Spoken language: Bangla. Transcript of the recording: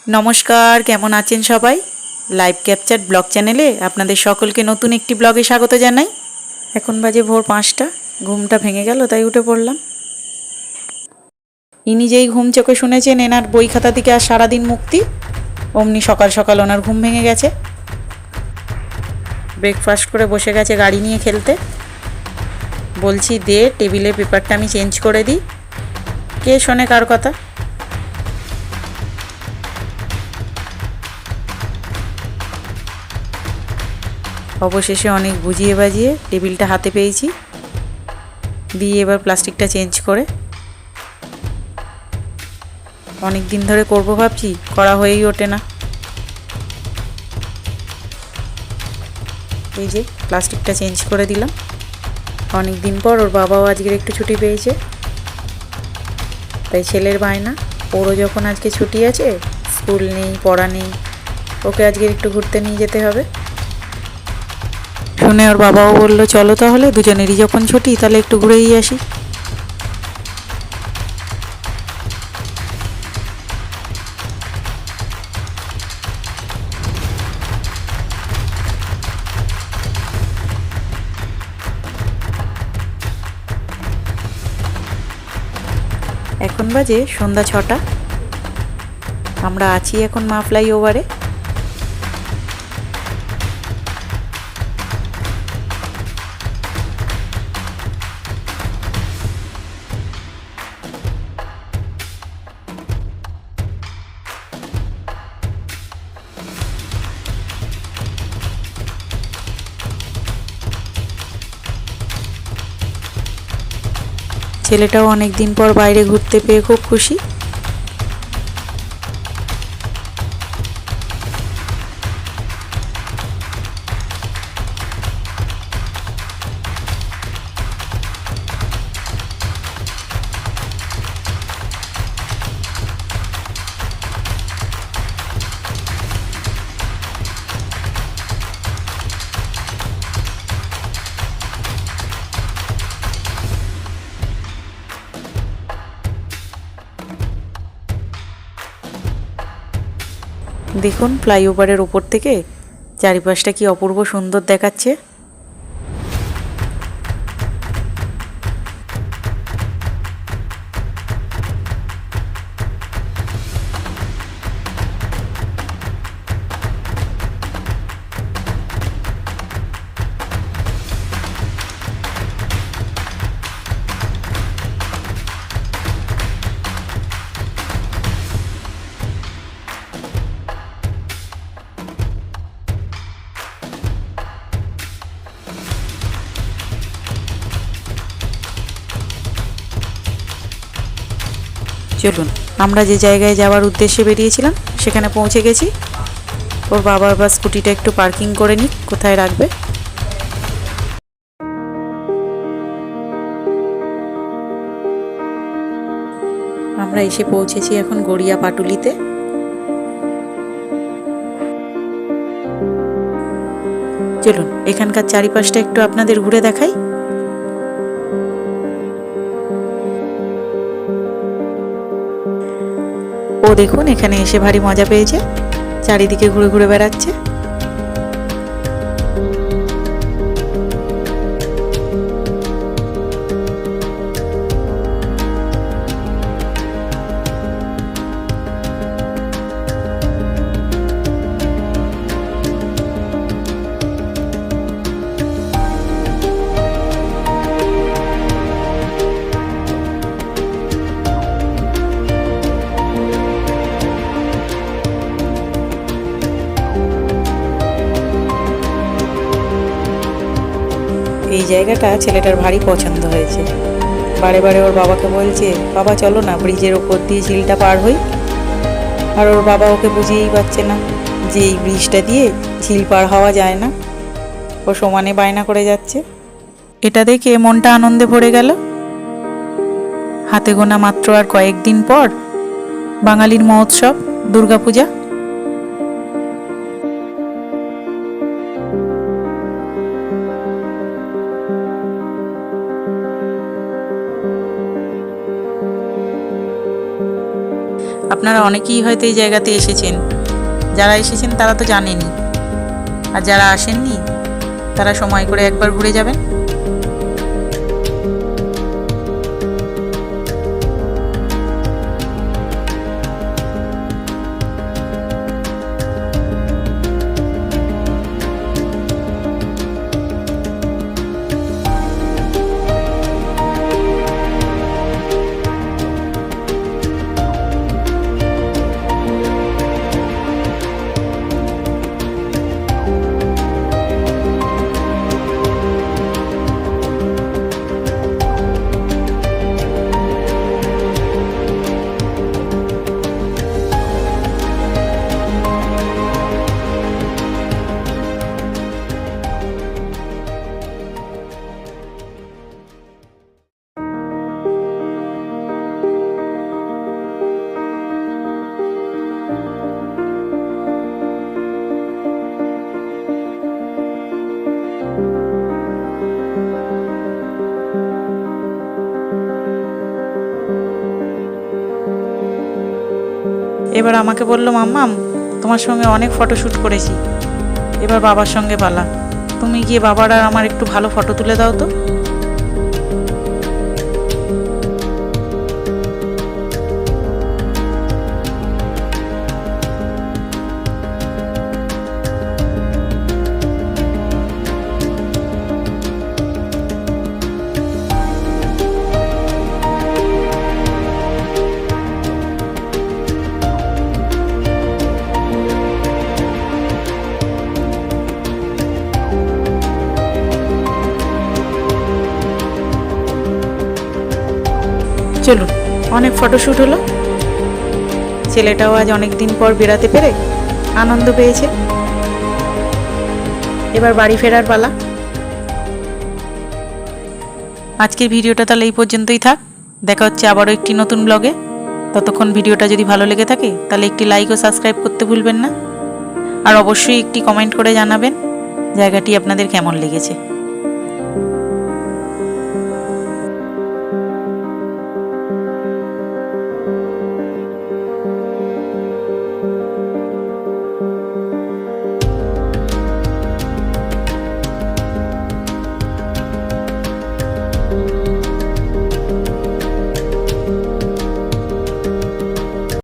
নমস্কার, কেমন আছেন সবাই? লাইভ ক্যাপচার ব্লগ চ্যানেলে আপনাদের সকলকে নতুন একটি ব্লগে স্বাগত জানাই। এখন বাজে ভোর 5টা, ঘুমটা ভেঙে গেল তাই উঠে পড়লাম। ইনি যেই ঘুম চোখে শুনেছেন এনার বই খাতা থেকে আর সারাদিন মুক্তি, অমনি সকাল সকাল ওনার ঘুম ভেঙে গেছে। ব্রেকফাস্ট করে বসে গেছে গাড়ি নিয়ে খেলতে। বলছি দে টেবিলের পেপারটা আমি চেঞ্জ করে দিই। কে শোনে কার কথা। অবশেষে অনেক বুঝিয়ে বাজিয়ে টেবিলটা হাতে পেয়েছি, দিয়ে এবার প্লাস্টিকটা চেঞ্জ করে অনেক দিন ধরে করব ভাবছি, করা হয়েই ওঠে না। এই যে প্লাস্টিকটা চেঞ্জ করে দিলাম। অনেক দিন পর ওর বাবাও আজকের একটু ছুটি পেয়েছে, তাই ছেলের বায়না, ওরও যখন আজকে ছুটি আছে, স্কুল নেই পড়া নেই, ওকে আজকের একটু ঘুরতে নিয়ে যেতে হবে। শুনে ওর বাবাও বলল চলো তাহলে, দুজনেরই যখন ছুটি তাহলে একটু ঘুরেই আসি। এখন বাজে সন্ধ্যা 6টা। আমরা আছি এখন মা ফ্লাইওভারে। ছেলেটাও অনেক দিন পর বাইরে ঘুরতে পেয়ে খুব খুশি। দেখুন ফ্লাইওভারের ওপর থেকে চারিপাশটা কি অপূর্ব সুন্দর দেখাচ্ছে। চলুন, আমরা যে জায়গায় যাওয়ার উদ্দেশ্যে বেরিয়েছিলাম সেখানে পৌঁছে গেছি। ওর বাবা আবার স্কুটিটা একটু পার্কিং করে নিক, কোথায় রাখবে। আমরা এসে পৌঁছেছি এখন গড়িয়া পাটুলিতে। চলুন এখানকার চারিপাশটা একটু আপনাদের ঘুরে দেখাই। ও দেখুন এখানে এসে ভারী মজা পেয়েছে, চারিদিকে ঘুরে ঘুরে বেড়াচ্ছে। এই জায়গাটা ছেলেটার ভারী পছন্দ হয়েছে, বারে বারে ওর বাবাকে বলছে বাবা চলো না ব্রিজের ওপর দিয়ে ঝিলটা পার হই। আর ওর বাবা ওকে বুঝিয়েই পারছে না যে এই ব্রিজটা দিয়ে ঝিল পার হওয়া যায় না। ও সমানে বায়না করে যাচ্ছে। এটা দেখে মনটা আনন্দে ভরে গেল। হাতে গোনা মাত্র আর কয়েকদিন পর বাঙালির মহোৎসব দুর্গাপূজা। আপনারা অনেকেই হয়তো এই জায়গাতে এসেছেন, যারা এসেছেন তারা তো জানেনই, আর যারা আসেননি তারা সময় করে একবার ঘুরে যাবেন। এবার আমাকে বলল, মাম্মাম তোমার সঙ্গে অনেক ফটোশ্যুট করেছি, এবার বাবার সঙ্গে পালা, তুমি গিয়ে বাবার আর আমার একটু ভালো ফটো তুলে দাও তো। চলুন, অনেক ফটোশ্যুট হলো, ছেলেটাও আজ অনেক দিন পর বেড়াতে পেরে আনন্দ পেয়েছে। এবার বাড়ি ফেরার পালা। আজকের ভিডিওটা তাহলে এই পর্যন্তই থাক, দেখা হচ্ছে আবারও একটি নতুন ব্লগে। ততক্ষণ ভিডিওটা যদি ভালো লেগে থাকে তাহলে একটি লাইক ও সাবস্ক্রাইব করতে ভুলবেন না, আর অবশ্যই একটি কমেন্ট করে জানাবেন জায়গাটি আপনাদের কেমন লেগেছে।